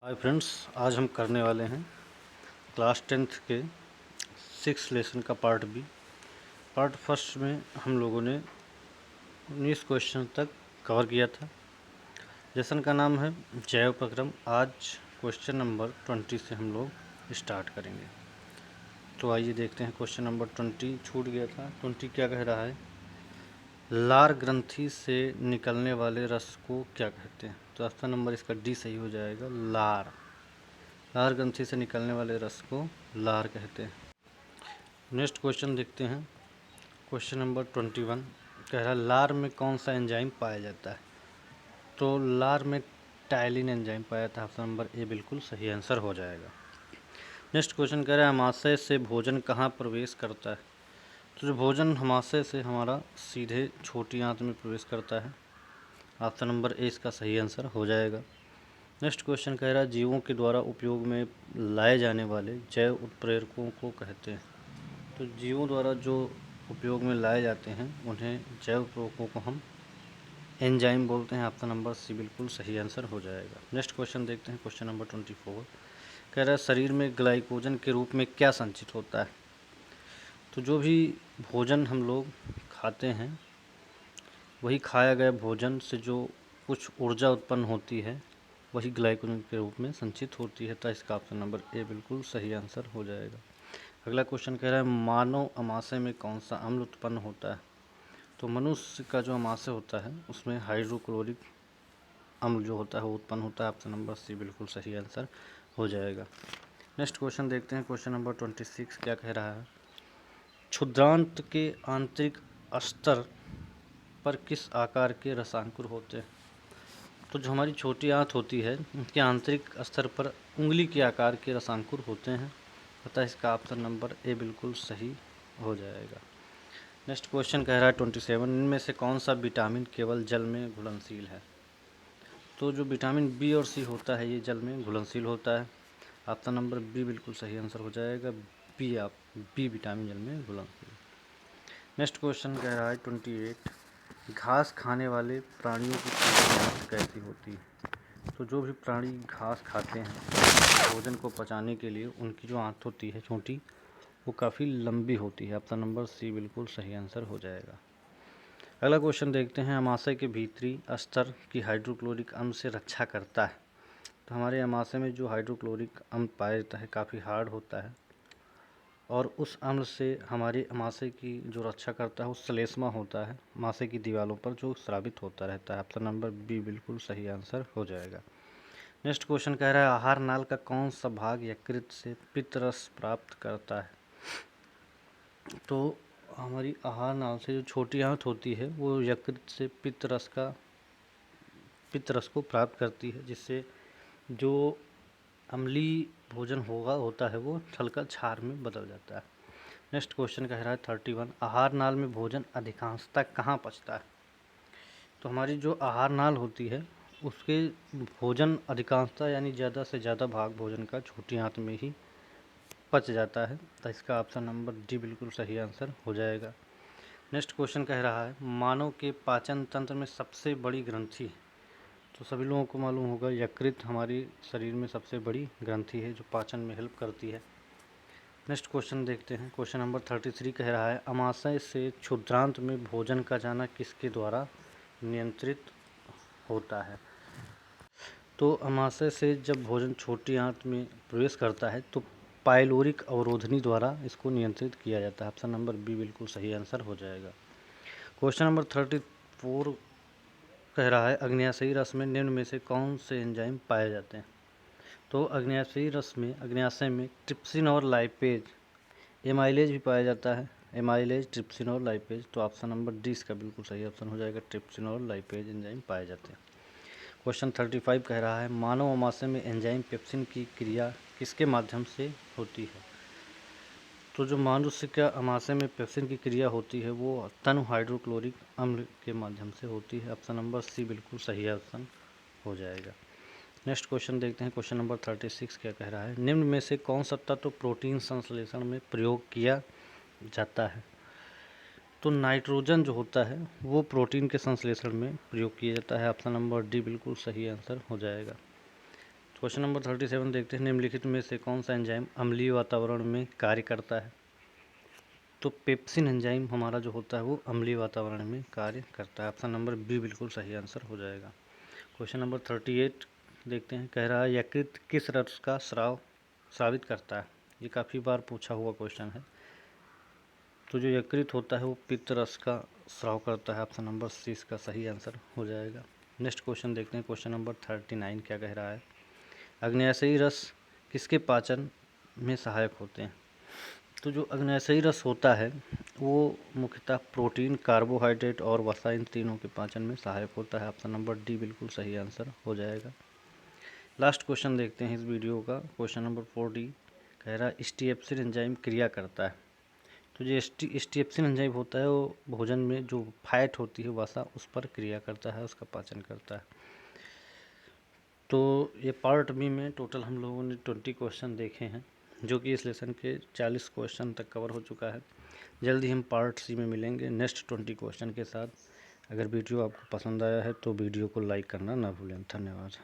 Hi friends, आज हम करने वाले हैं क्लास 10th के 6 लेसन का पार्ट बी। पार्ट फर्स्ट में हम लोगों ने 19 क्वेश्चन तक कवर किया था। लेसन का नाम है जैव प्रक्रम। आज क्वेश्चन नंबर 20 से हम लोग स्टार्ट करेंगे। तो आइए देखते हैं। क्वेश्चन नंबर 20 छूट गया था। 20 क्या कह रहा है? लार ग्रंथि से निकलने वाले रस को क्या कहते हैं? तो ऑप्शन नंबर इसका डी सही हो जाएगा, लार। लार ग्रंथि से निकलने वाले रस को लार कहते हैं। नेक्स्ट क्वेश्चन देखते हैं। क्वेश्चन नंबर 21 कह रहा है लार में कौन सा एंजाइम पाया जाता है? तो लार में टाइलिन एंजाइम पाया जाता है। ऑप्शन नंबर ए बिल्कुल सही आंसर हो जाएगा। नेक्स्ट क्वेश्चन कह रहा है अमाशय से भोजन कहाँ प्रवेश करता है? तो जो भोजन अमाशय से हमारा सीधे छोटी आंत में प्रवेश करता है। ऑप्शन नंबर ए इसका सही आंसर हो जाएगा। नेक्स्ट क्वेश्चन कह रहा है जीवों के द्वारा उपयोग में लाए जाने वाले जैव उत्प्रेरकों को कहते हैं। तो जीवों द्वारा जो उपयोग में लाए जाते हैं उन्हें जैव उत्प्रेरकों को हम एंजाइम बोलते हैं। ऑप्शन नंबर सी बिल्कुल सही आंसर हो जाएगा। नेक्स्ट क्वेश्चन देखते हैं। क्वेश्चन नंबर 24 कह रहा है शरीर में ग्लाइकोजन के रूप में क्या संचित होता है? तो जो भी भोजन हम लोग खाते हैं वही खाया गया भोजन से जो कुछ ऊर्जा उत्पन्न होती है वही ग्लाइकोजन के रूप में संचित होती है। तो इसका ऑप्शन नंबर ए बिल्कुल सही आंसर हो जाएगा। अगला क्वेश्चन कह रहा है मानव अमाशय में कौन सा अम्ल उत्पन्न होता है? तो मनुष्य का जो अमाशय होता है उसमें हाइड्रोक्लोरिक अम्ल जो होता है वो उत्पन्न होता है। ऑप्शन नंबर सी बिल्कुल सही आंसर हो जाएगा। नेक्स्ट क्वेश्चन देखते हैं। क्वेश्चन नंबर 26 क्या कह रहा है? क्षुद्रांत के आंतरिक स्तर पर किस आकार के रसांकुर होते हैं? तो जो हमारी छोटी आंत होती है उनके आंतरिक स्तर पर उंगली के आकार के रसांकुर होते हैं। अतः इसका ऑप्शन नंबर ए बिल्कुल सही हो जाएगा। नेक्स्ट क्वेश्चन कह रहा है 27 इनमें से कौन सा विटामिन केवल जल में घुलनशील है? तो जो विटामिन बी और सी होता है ये जल में घुलनशील होता है। ऑप्शन नंबर बी बिल्कुल सही आंसर हो जाएगा। बी विटामिन जल में घुलनशील। नेक्स्ट क्वेश्चन कह रहा है 28 घास खाने वाले प्राणियों की आंत कैसी होती है? तो जो भी प्राणी घास खाते हैं भोजन को पचाने के लिए उनकी जो आंत होती है छोटी वो काफ़ी लंबी होती है। ऑप्शन नंबर सी बिल्कुल सही आंसर हो जाएगा। अगला क्वेश्चन देखते हैं अमाशय के भीतरी स्तर की हाइड्रोक्लोरिक अम्ल से रक्षा करता है। तो हमारे अमाशय में जो हाइड्रोक्लोरिक अम्ल पाया जाता है काफ़ी हार्ड होता है और उस अम्ल से हमारे अमाशय की जो रक्षा करता है वो श्लेष्मा होता है अमाशय की दीवारों पर जो स्रावित होता रहता है। ऑप्शन नंबर बी बिल्कुल सही आंसर हो जाएगा। नेक्स्ट क्वेश्चन कह रहा है आहार नाल का कौन सा भाग यकृत से पित्त रस प्राप्त करता है? तो हमारी आहार नाल से जो छोटी आंत होती है वो यकृत से पित्त रस को प्राप्त करती है जिससे जो अम्लीय भोजन होता है वो हल्का क्षार में बदल जाता है। नेक्स्ट क्वेश्चन कह रहा है 31 आहार नाल में भोजन अधिकांशतः कहाँ पचता है? तो हमारी जो आहार नाल होती है उसके भोजन अधिकांशतः यानी ज़्यादा से ज़्यादा भाग भोजन का छोटी आंत में ही पच जाता है। तो इसका ऑप्शन नंबर डी बिल्कुल सही आंसर हो जाएगा। नेक्स्ट क्वेश्चन कह रहा है मानव के पाचन तंत्र में सबसे बड़ी ग्रंथि, तो सभी लोगों को मालूम होगा यकृत हमारी शरीर में सबसे बड़ी ग्रंथि है जो पाचन में हेल्प करती है। नेक्स्ट क्वेश्चन देखते हैं। क्वेश्चन नंबर 33 कह रहा है अमाशय से क्षुद्रांत में भोजन का जाना किसके द्वारा नियंत्रित होता है? तो अमाशय से जब भोजन छोटी आंत में प्रवेश करता है तो पाइलोरिक अवरोधनी द्वारा इसको नियंत्रित किया जाता है। ऑप्शन नंबर बी बिल्कुल सही आंसर हो जाएगा। क्वेश्चन नंबर 34 कह रहा है अग्न्याशयी रस में निम्न में से कौन से एंजाइम पाए जाते हैं? तो अग्न्याशय में ट्रिप्सिन और लाइपेज, एमाइलेज भी पाया जाता है। एमाइलेज, ट्रिप्सिन और लाइपेज। तो ऑप्शन नंबर डी इसका बिल्कुल सही ऑप्शन हो जाएगा। ट्रिप्सिन और लाइपेज एंजाइम पाए जाते हैं। क्वेश्चन 35 कह रहा है मानव अमाशय में एंजाइम पेप्सिन की क्रिया किसके माध्यम से होती है? तो जो मनुष्य का अमाशय में पेप्सिन की क्रिया होती है वो तनु हाइड्रोक्लोरिक अम्ल के माध्यम से होती है। ऑप्शन नंबर सी बिल्कुल सही ऑप्शन हो जाएगा। नेक्स्ट क्वेश्चन देखते हैं। क्वेश्चन नंबर 36 क्या कह रहा है निम्न में से कौन सा तत्व प्रोटीन संश्लेषण में प्रयोग किया जाता है? तो नाइट्रोजन जो होता है वो प्रोटीन के संश्लेषण में प्रयोग किया जाता है। ऑप्शन नंबर डी बिल्कुल सही आंसर हो जाएगा। क्वेश्चन नंबर 37 देखते हैं, निम्नलिखित में से कौन सा एंजाइम अम्लीय वातावरण में कार्य करता है। तो पेप्सिन एंजाइम हमारा जो होता है वो अम्लीय वातावरण में कार्य करता है। ऑप्शन नंबर बी बिल्कुल सही आंसर हो जाएगा। क्वेश्चन नंबर 38 देखते हैं, कह रहा है यकृत किस रस का स्राव साबित करता है। ये काफ़ी बार पूछा हुआ क्वेश्चन है। तो जो यकृत होता है वो पित्त रस का स्राव करता है। ऑप्शन नंबर सी इसका सही आंसर हो जाएगा। नेक्स्ट क्वेश्चन देखते हैं, क्वेश्चन नंबर 39 क्या कह रहा है, अग्न्याशयी रस किसके पाचन में सहायक होते हैं। तो जो अग्न्याशयी रस होता है वो मुख्यतः प्रोटीन, कार्बोहाइड्रेट और वसा, इन तीनों के पाचन में सहायक होता है। ऑप्शन नंबर डी बिल्कुल सही आंसर हो जाएगा। लास्ट क्वेश्चन देखते हैं इस वीडियो का, क्वेश्चन नंबर 40 कह रहा है स्टीएप्सिन एंजाइम क्रिया करता है। तो जो स्टीएप्सिन एंजाइम होता है वो भोजन में जो फैट होती है वसा, उस पर क्रिया करता है, उसका पाचन करता है। तो ये पार्ट बी में टोटल हम लोगों ने 20 क्वेश्चन देखे हैं, जो कि इस लेसन के 40 क्वेश्चन तक कवर हो चुका है। जल्दी हम पार्ट सी में मिलेंगे नेक्स्ट 20 क्वेश्चन के साथ। अगर वीडियो आपको पसंद आया है तो वीडियो को लाइक करना ना भूलें। धन्यवाद।